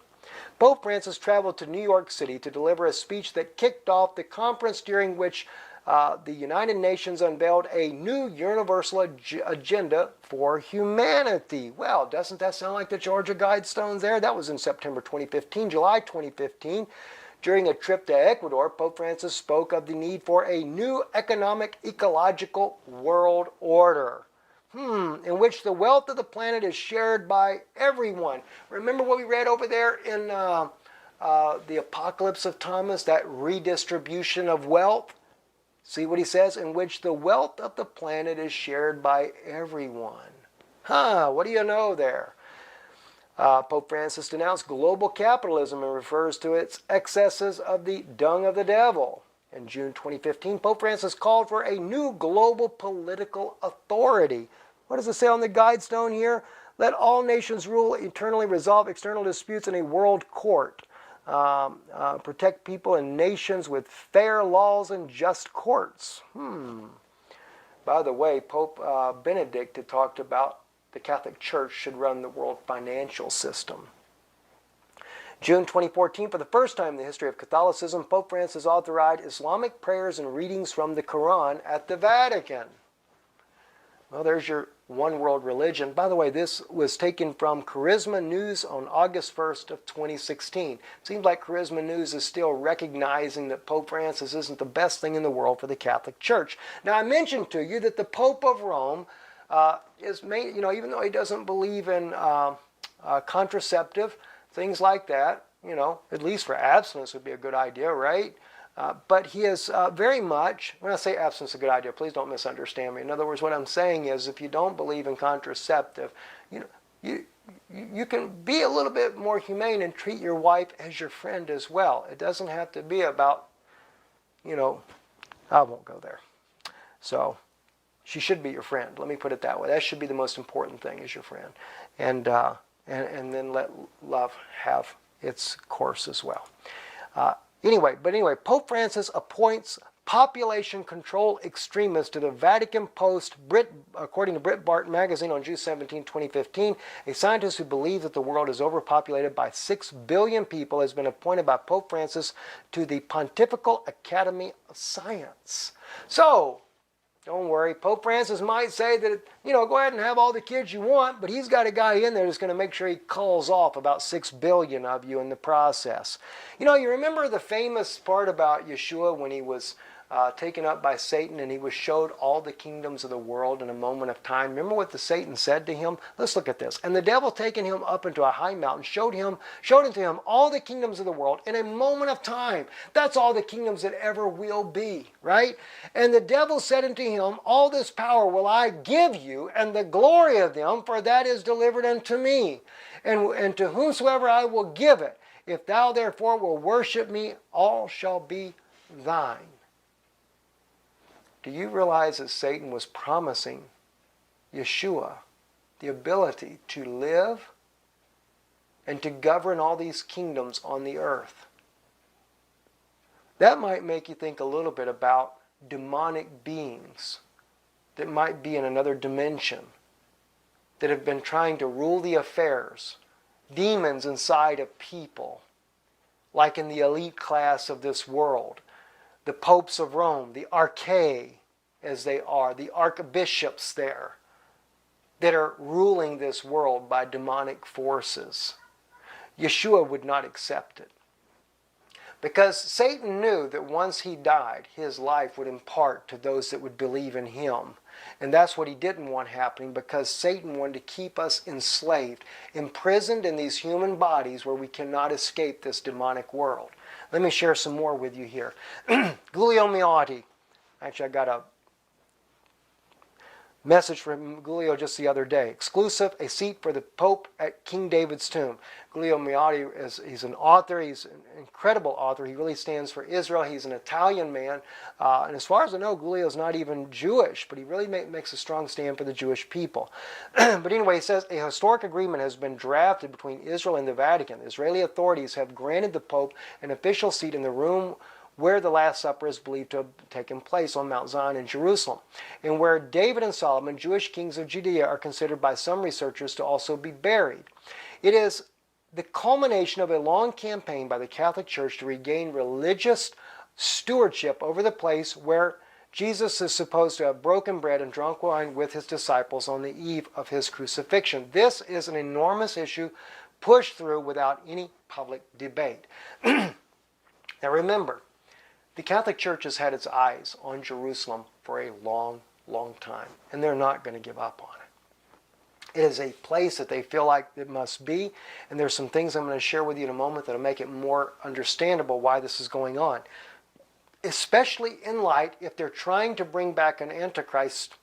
A: Pope Francis traveled to New York City to deliver a speech that kicked off the conference during which the United Nations unveiled a new universal agenda for humanity. Well, doesn't that sound like the Georgia Guidestones there? That was in September 2015, July 2015. During a trip to Ecuador, Pope Francis spoke of the need for a new economic, ecological world order, in which the wealth of the planet is shared by everyone. Remember what we read over there in the Apocalypse of Thomas, that redistribution of wealth? See what he says? In which the wealth of the planet is shared by everyone. What do you know there? Pope Francis denounced global capitalism and refers to its excesses of the dung of the devil. In June 2015, Pope Francis called for a new global political authority. What does it say on the Guidestone here? Let all nations rule eternally, resolve external disputes in a world court. Protect people and nations with fair laws and just courts. By the way, Pope Benedict had talked about the Catholic Church should run the world financial system. June 2014, for the first time in the history of Catholicism, Pope Francis authorized Islamic prayers and readings from the Quran at the Vatican. Well, there's your one world religion. By the way, this was taken from Charisma News on August 1st of 2016. Seems like Charisma News is still recognizing that Pope Francis isn't the best thing in the world for the Catholic Church. Now, I mentioned to you that the Pope of Rome is made, even though he doesn't believe in contraceptive, things like that, at least for abstinence would be a good idea, right? But he is very much, when I say abstinence is a good idea, please don't misunderstand me. In other words, what I'm saying is if you don't believe in contraceptive, you can be a little bit more humane and treat your wife as your friend as well. It doesn't have to be about, I won't go there. So she should be your friend. Let me put it that way. That should be the most important thing, is your friend. And then let love have its course as well. Anyway, Pope Francis appoints population control extremists to the Vatican Post, according to Breitbart magazine on June 17, 2015. A scientist who believes that the world is overpopulated by 6 billion people has been appointed by Pope Francis to the Pontifical Academy of Science. So, don't worry, Pope Francis might say that, go ahead and have all the kids you want, but he's got a guy in there that's going to make sure he culls off about 6 billion of you in the process. You remember the famous part about Yeshua when he was taken up by Satan and he was showed all the kingdoms of the world in a moment of time. Remember what the Satan said to him? Let's look at this. And the devil, taking him up into a high mountain, showed unto him all the kingdoms of the world in a moment of time. That's all the kingdoms that ever will be, right? And the devil said unto him, all this power will I give you, and the glory of them, for that is delivered unto me, and to whomsoever I will give it. If thou therefore will worship me, all shall be thine. Do you realize that Satan was promising Yeshua the ability to live and to govern all these kingdoms on the earth? That might make you think a little bit about demonic beings that might be in another dimension that have been trying to rule the affairs, demons inside of people, like in the elite class of this world. The popes of Rome, the archai, as they are, the archbishops there. that are ruling this world by demonic forces. Yeshua would not accept it. Because Satan knew that once he died, his life would impart to those that would believe in him. And that's what he didn't want happening, because Satan wanted to keep us enslaved, imprisoned in these human bodies where we cannot escape this demonic world. Let me share some more with you here. Giulio Miotti. Actually, I got a message from Giulio just the other day. Exclusive, a seat for the Pope at King David's tomb. Giulio Miotti he's an author. He's an incredible author. He really stands for Israel. He's an Italian man. And as far as I know, Giulio's not even Jewish, but he really makes a strong stand for the Jewish people. But anyway, he says, a historic agreement has been drafted between Israel and the Vatican. The Israeli authorities have granted the Pope an official seat in the room where the Last Supper is believed to have taken place on Mount Zion in Jerusalem, and where David and Solomon, Jewish kings of Judea, are considered by some researchers to also be buried. It is the culmination of a long campaign by the Catholic Church to regain religious stewardship over the place where Jesus is supposed to have broken bread and drunk wine with his disciples on the eve of his crucifixion. This is an enormous issue pushed through without any public debate. Now remember, the Catholic Church has had its eyes on Jerusalem for a long, long time, and they're not going to give up on it. It is a place that they feel like it must be, and there's some things I'm going to share with you in a moment that will make it more understandable why this is going on. Especially in light, if they're trying to bring back an Antichrist,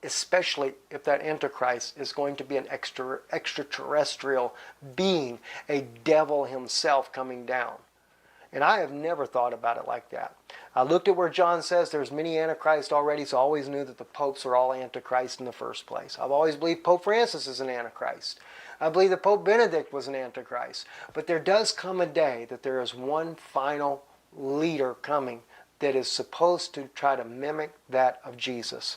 A: especially if that Antichrist is going to be an extraterrestrial being, a devil himself coming down. And I have never thought about it like that. I looked at where John says there's many antichrists already, so I always knew that the popes are all antichrist in the first place. I've always believed Pope Francis is an antichrist. I believe that Pope Benedict was an antichrist. But there does come a day that there is one final leader coming that is supposed to try to mimic that of Jesus.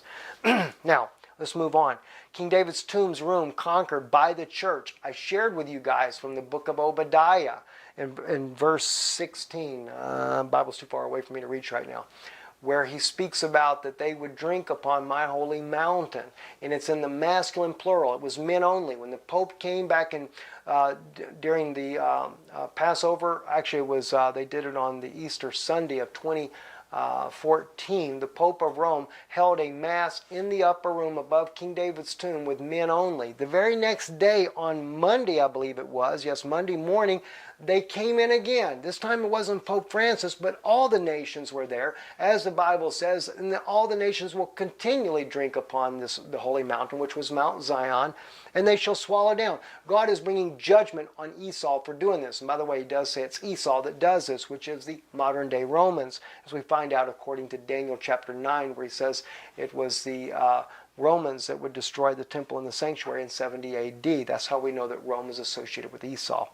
A: Now, let's move on. King David's tomb's room conquered by the church. I shared with you guys from the book of Obadiah in verse 16. Bible's too far away for me to reach right now. Where he speaks about that they would drink upon my holy mountain. And it's in the masculine plural. It was men only. When the Pope came back in, during the Passover, actually it was, they did it on the Easter Sunday of 2014, the Pope of Rome held a mass in the upper room above King David's tomb with men only. The very next day, on Monday I believe it was, yes, Monday morning, they came in again. This time it wasn't Pope Francis, but all the nations were there, as the Bible says, and all the nations will continually drink upon the holy mountain, which was Mount Zion, and they shall swallow down. God is bringing judgment on Esau for doing this. And by the way, he does say it's Esau that does this, which is the modern day Romans, as we find out according to Daniel chapter 9, where he says it was the Romans that would destroy the temple and the sanctuary in 70 AD. That's how we know that Rome is associated with Esau.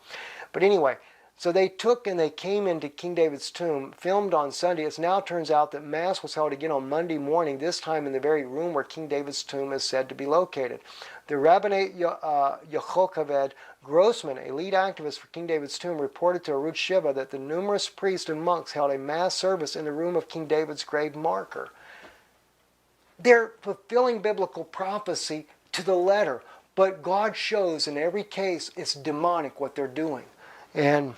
A: But anyway, so they took and they came into King David's tomb, filmed on Sunday. It now turns out that Mass was held again on Monday morning, this time in the very room where King David's tomb is said to be located. The Rabbinate Yocheved Grossman, a lead activist for King David's tomb, reported to Arutz Shiva that the numerous priests and monks held a mass service in the room of King David's grave marker. They're fulfilling biblical prophecy to the letter, but God shows in every case it's demonic what they're doing. And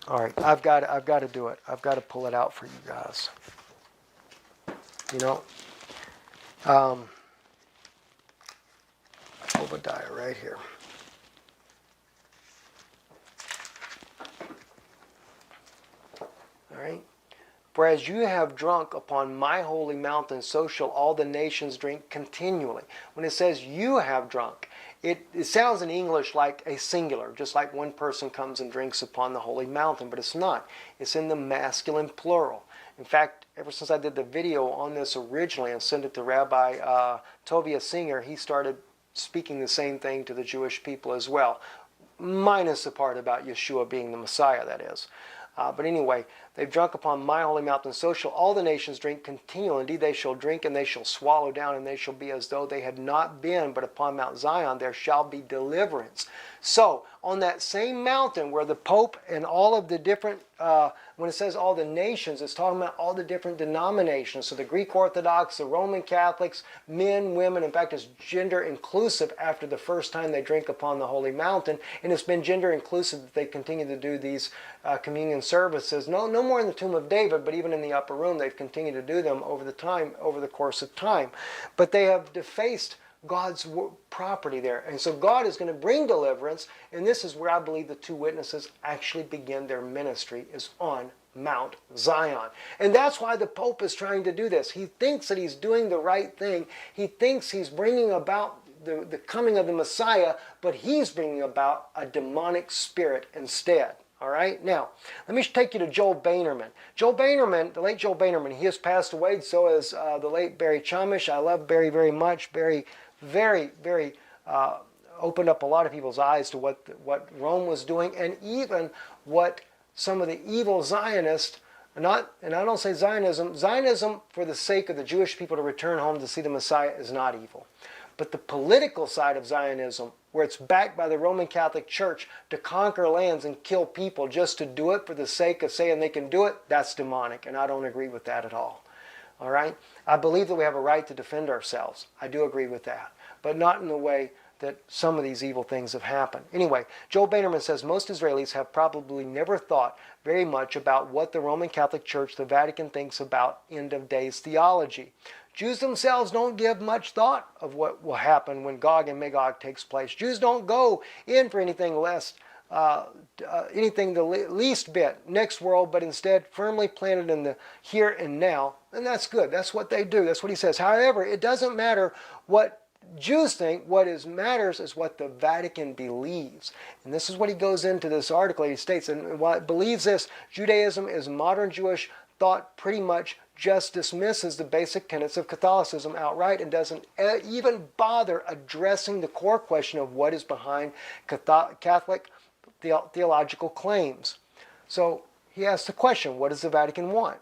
A: all right, I've got to do it. I've got to pull it out for you guys. You know, Obadiah right here. All right. For as you have drunk upon my holy mountain, so shall all the nations drink continually. When it says you have drunk, it sounds in English like a singular, just like one person comes and drinks upon the holy mountain, but it's not. It's in the masculine plural. In fact, ever since I did the video on this originally and sent it to Rabbi Tovia Singer, he started speaking the same thing to the Jewish people as well, minus the part about Yeshua being the Messiah, that is. But anyway, they've drunk upon my holy mountain, so shall all the nations drink continually. Indeed, they shall drink, and they shall swallow down, and they shall be as though they had not been. But upon Mount Zion there shall be deliverance. So, on that same mountain where the Pope and all of the different, when it says all the nations, it's talking about all the different denominations. So the Greek Orthodox, the Roman Catholics, men, women, in fact, it's gender inclusive after the first time they drink upon the holy mountain. And it's been gender inclusive that they continue to do these communion services. No more in the tomb of David, but even in the upper room, they've continued to do them over the course of time. But they have defaced God's property there. And so God is going to bring deliverance, and this is where I believe the two witnesses actually begin their ministry, is on Mount Zion. And that's why the Pope is trying to do this. He thinks that he's doing the right thing. He thinks he's bringing about the coming of the Messiah, but he's bringing about a demonic spirit instead. All right, now, let me take you to Joel Boehnerman. Joel Boehnerman, the late Joel Boehnerman, he has passed away, so has the late Barry Chumish. I love Barry very much. Barry very opened up a lot of people's eyes to what Rome was doing, and even what some of the evil Zionists, and I don't say Zionism for the sake of the Jewish people to return home to see the Messiah is not evil. But the political side of Zionism, where it's backed by the Roman Catholic Church to conquer lands and kill people just to do it for the sake of saying they can do it, that's demonic, and I don't agree with that at all. All right? I believe that we have a right to defend ourselves. I do agree with that. But not in the way that some of these evil things have happened. Anyway, Joel Boehnerman says most Israelis have probably never thought very much about what the Roman Catholic Church, the Vatican, thinks about end of days theology. Jews themselves don't give much thought of what will happen when Gog and Magog takes place. Jews don't go in for anything less, anything the least bit next world, but instead firmly planted in the here and now. And that's good. That's what they do. That's what he says. However, it doesn't matter what Jews think. What matters is what the Vatican believes. And this is what he goes into this article. He states, and while it believes this, Judaism is modern Jewish thought pretty much just dismisses the basic tenets of Catholicism outright and doesn't even bother addressing the core question of what is behind Catholic theological claims. So he asks the question, what does the Vatican want?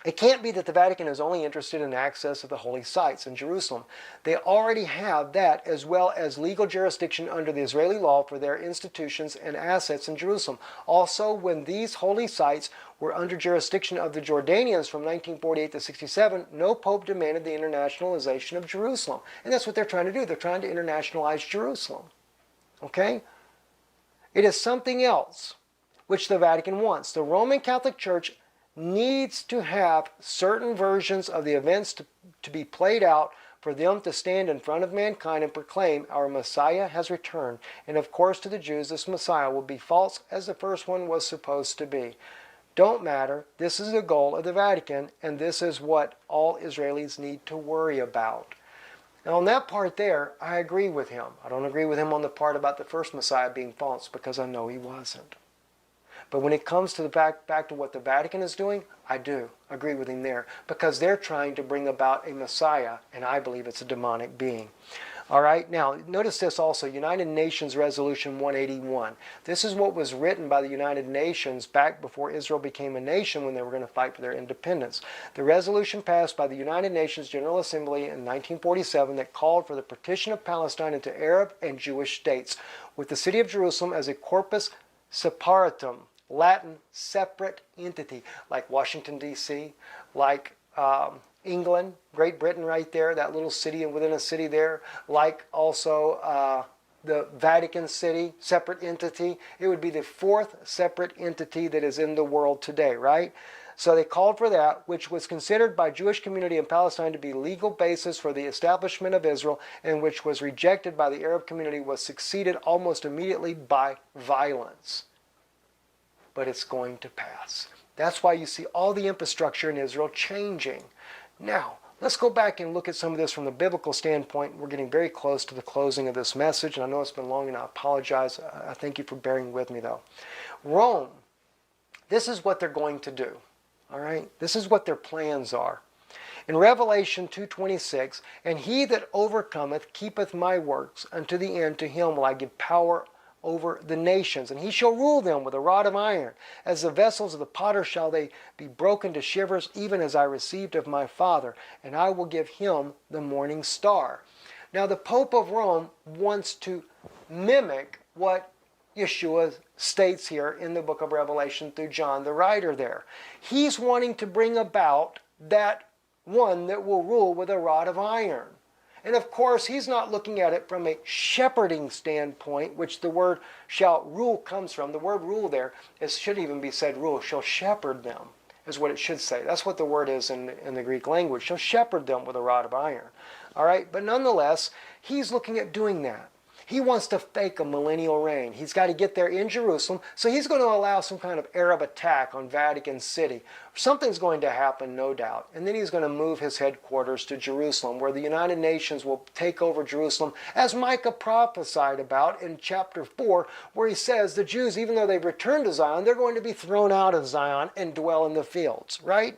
A: It can't be that the Vatican is only interested in access of the holy sites in Jerusalem. They already have that, as well as legal jurisdiction under the Israeli law for their institutions and assets in Jerusalem. Also, when these holy sites were under jurisdiction of the Jordanians from 1948 to 67, no pope demanded the internationalization of Jerusalem. And that's what they're trying to do. They're trying to internationalize Jerusalem. Okay? It is something else which the Vatican wants. The Roman Catholic Church needs to have certain versions of the events to be played out for them to stand in front of mankind and proclaim our Messiah has returned. And of course to the Jews, this Messiah will be false as the first one was supposed to be. Don't matter. This is the goal of the Vatican, and this is what all Israelis need to worry about. Now on that part there, I agree with him. I don't agree with him on the part about the first Messiah being false, because I know he wasn't. But when it comes to the back to what the Vatican is doing, I do agree with him there, because they're trying to bring about a Messiah, and I believe it's a demonic being. All right, now notice this also, United Nations Resolution 181. This is what was written by the United Nations back before Israel became a nation when they were going to fight for their independence. The resolution passed by the United Nations General Assembly in 1947 that called for the partition of Palestine into Arab and Jewish states, with the city of Jerusalem as a corpus separatum, Latin separate entity, like Washington, D.C., like England, Great Britain right there, that little city and within a city there, like also the Vatican City, separate entity. It would be the fourth separate entity that is in the world today, right? So they called for that, which was considered by Jewish community in Palestine to be legal basis for the establishment of Israel, and which was rejected by the Arab community, was succeeded almost immediately by violence. But it's going to pass. That's why you see all the infrastructure in Israel changing. Now, let's go back and look at some of this from the biblical standpoint. We're getting very close to the closing of this message, and I know it's been long, and I apologize. I thank you for bearing with me, though. Rome, this is what they're going to do. All right? This is what their plans are. In Revelation 2:26, and he that overcometh keepeth my works unto the end, to him will I give power over the nations, and he shall rule them with a rod of iron. As the vessels of the potter shall they be broken to shivers, even as I received of my Father, and I will give him the morning star. Now the Pope of Rome wants to mimic what Yeshua states here in the book of Revelation through John, the writer there. He's wanting to bring about that one that will rule with a rod of iron. And of course, he's not looking at it from a shepherding standpoint, which the word shall rule comes from. The word rule there, it should even be said rule, shall shepherd them, is what it should say. That's what the word is in the Greek language. Shall shepherd them with a rod of iron. All right, but nonetheless, he's looking at doing that. He wants to fake a millennial reign. He's got to get there in Jerusalem, so he's going to allow some kind of Arab attack on Vatican City. Something's going to happen, no doubt. And then he's going to move his headquarters to Jerusalem, where the United Nations will take over Jerusalem, as Micah prophesied about in chapter 4, where he says the Jews, even though they've returned to Zion, they're going to be thrown out of Zion and dwell in the fields, right?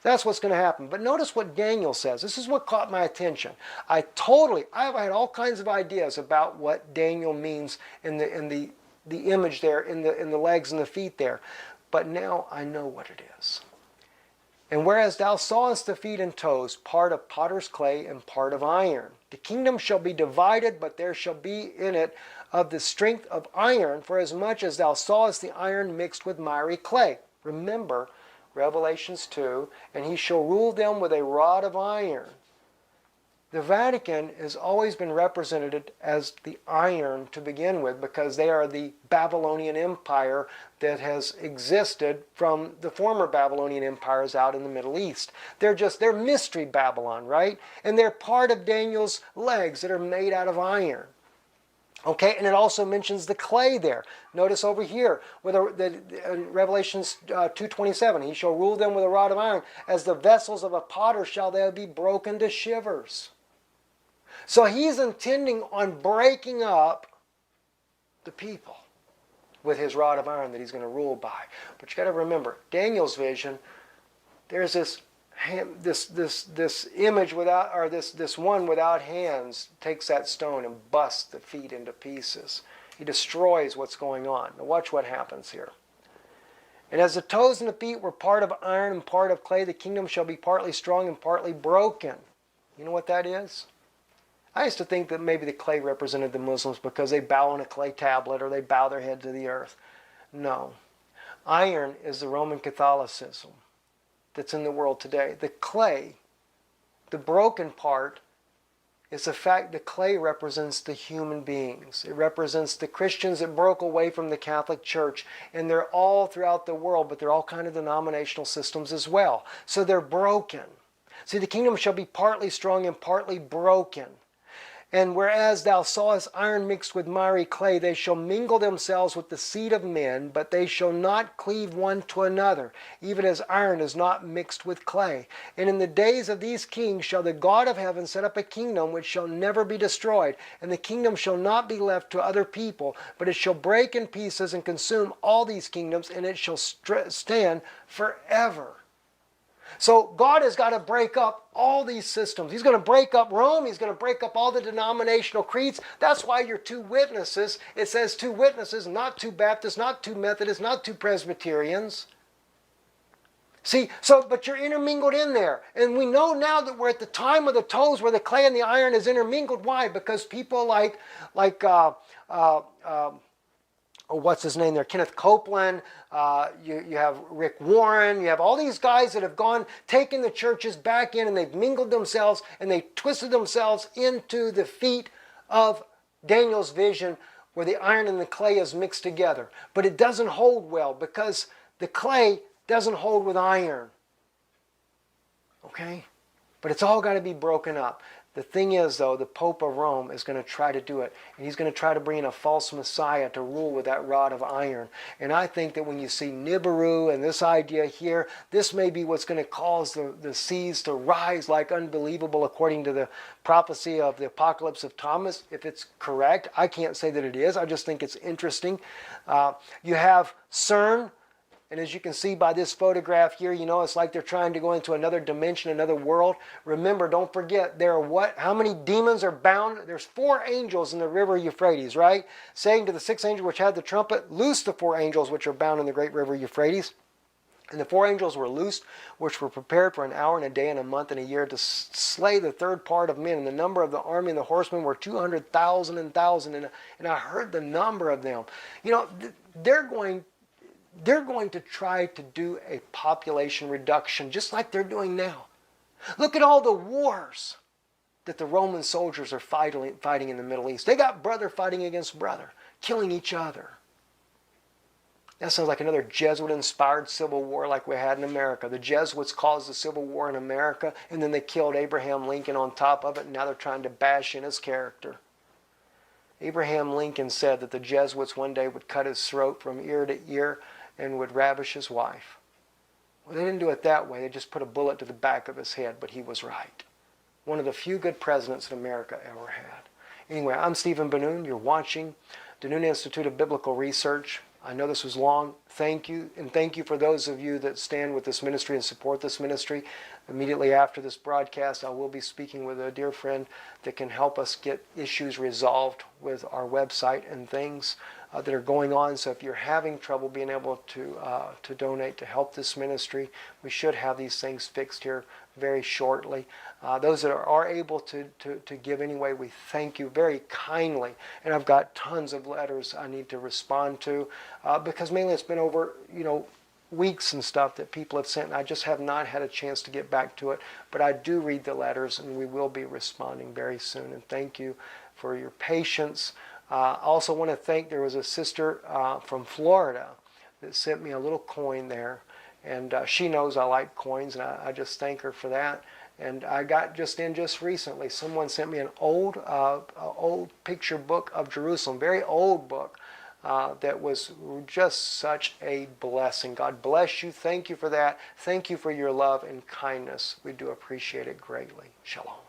A: That's what's going to happen. But notice what Daniel says. This is what caught my attention. I've had all kinds of ideas about what Daniel means in the image there, in the legs and the feet there. But now I know what it is. And whereas thou sawest the feet and toes, part of potter's clay and part of iron, the kingdom shall be divided, but there shall be in it of the strength of iron, for as much as thou sawest the iron mixed with miry clay. Remember, Revelations 2, and he shall rule them with a rod of iron. The Vatican has always been represented as the iron to begin with, because they are the Babylonian Empire that has existed from the former Babylonian empires out in the Middle East. They're Mystery Babylon, right? And they're part of Daniel's legs that are made out of iron. Okay, and it also mentions the clay there. Notice over here, in Revelations 2:27, he shall rule them with a rod of iron. As the vessels of a potter shall they be broken to shivers. So he's intending on breaking up the people with his rod of iron that he's going to rule by. But you got to remember, Daniel's vision, there's this image without, or this one without hands takes that stone and busts the feet into pieces. He destroys what's going on. Now watch what happens here. And as the toes and the feet were part of iron and part of clay, the kingdom shall be partly strong and partly broken. You know what that is? I used to think that maybe the clay represented the Muslims because they bow on a clay tablet or they bow their head to the earth. No. Iron is the Roman Catholicism that's in the world today. The clay, the broken part, is the fact that clay represents the human beings. It represents the Christians that broke away from the Catholic Church, and they're all throughout the world, but they're all kind of denominational systems as well. So they're broken. See, the kingdom shall be partly strong and partly broken. And whereas thou sawest iron mixed with miry clay, they shall mingle themselves with the seed of men, but they shall not cleave one to another, even as iron is not mixed with clay. And in the days of these kings shall the God of heaven set up a kingdom which shall never be destroyed, and the kingdom shall not be left to other people, but it shall break in pieces and consume all these kingdoms, and it shall stand forever. So God has got to break up all these systems. He's going to break up Rome. He's going to break up all the denominational creeds. That's why you're two witnesses. It says two witnesses, not two Baptists, not two Methodists, not two Presbyterians. See, but you're intermingled in there. And we know now that we're at the time of the toes where the clay and the iron is intermingled. Why? Because people like what's his name there? Kenneth Copeland. You have Rick Warren. You have all these guys that have taken the churches back in, and they've mingled themselves and they twisted themselves into the feet of Daniel's vision, where the iron and the clay is mixed together. But it doesn't hold well because the clay doesn't hold with iron. Okay? But it's all got to be broken up. The thing is, though, the Pope of Rome is going to try to do it. And he's going to try to bring in a false Messiah to rule with that rod of iron. And I think that when you see Nibiru and this idea here, this may be what's going to cause the seas to rise like unbelievable according to the prophecy of the Apocalypse of Thomas. If it's correct, I can't say that it is. I just think it's interesting. You have CERN. And as you can see by this photograph here, it's like they're trying to go into another dimension, another world. Remember, don't forget, there are how many demons are bound? There's 4 angels in the river Euphrates, right? Saying to the 6th angel which had the trumpet, loose the 4 angels which are bound in the great river Euphrates. And the four angels were loosed, which were prepared for an hour and a day and a month and a year to slay the third part of men. And the number of the army and the horsemen were 200,000 and thousand. And I heard the number of them. You know, they're going to try to do a population reduction just like they're doing now. Look at all the wars that the Roman soldiers are fighting in the Middle East. They got brother fighting against brother, killing each other. That sounds like another Jesuit-inspired civil war like we had in America. The Jesuits caused the Civil War in America, and then they killed Abraham Lincoln on top of it, and now they're trying to bash in his character. Abraham Lincoln said that the Jesuits one day would cut his throat from ear to ear and would ravish his wife. Well, they didn't do it that way. They just put a bullet to the back of his head, but he was right. One of the few good presidents that America ever had. Anyway, I'm Stephen Benoon. You're watching the Noon Institute of Biblical Research. I know this was long. Thank you. And thank you for those of you that stand with this ministry and support this ministry. Immediately after this broadcast, I will be speaking with a dear friend that can help us get issues resolved with our website and things that are going on. So if you're having trouble being able to donate to help this ministry, we should have these things fixed here very shortly. Those that are able to give anyway, we thank you very kindly. And I've got tons of letters I need to respond to because mainly it's been over, weeks and stuff that people have sent, and I just have not had a chance to get back to it. But I do read the letters, and we will be responding very soon. And thank you for your patience. I also want to thank, there was a sister from Florida that sent me a little coin there. And she knows I like coins, and I just thank her for that. And I got just recently, someone sent me an old picture book of Jerusalem, very old book, that was just such a blessing. God bless you. Thank you for that. Thank you for your love and kindness. We do appreciate it greatly. Shalom.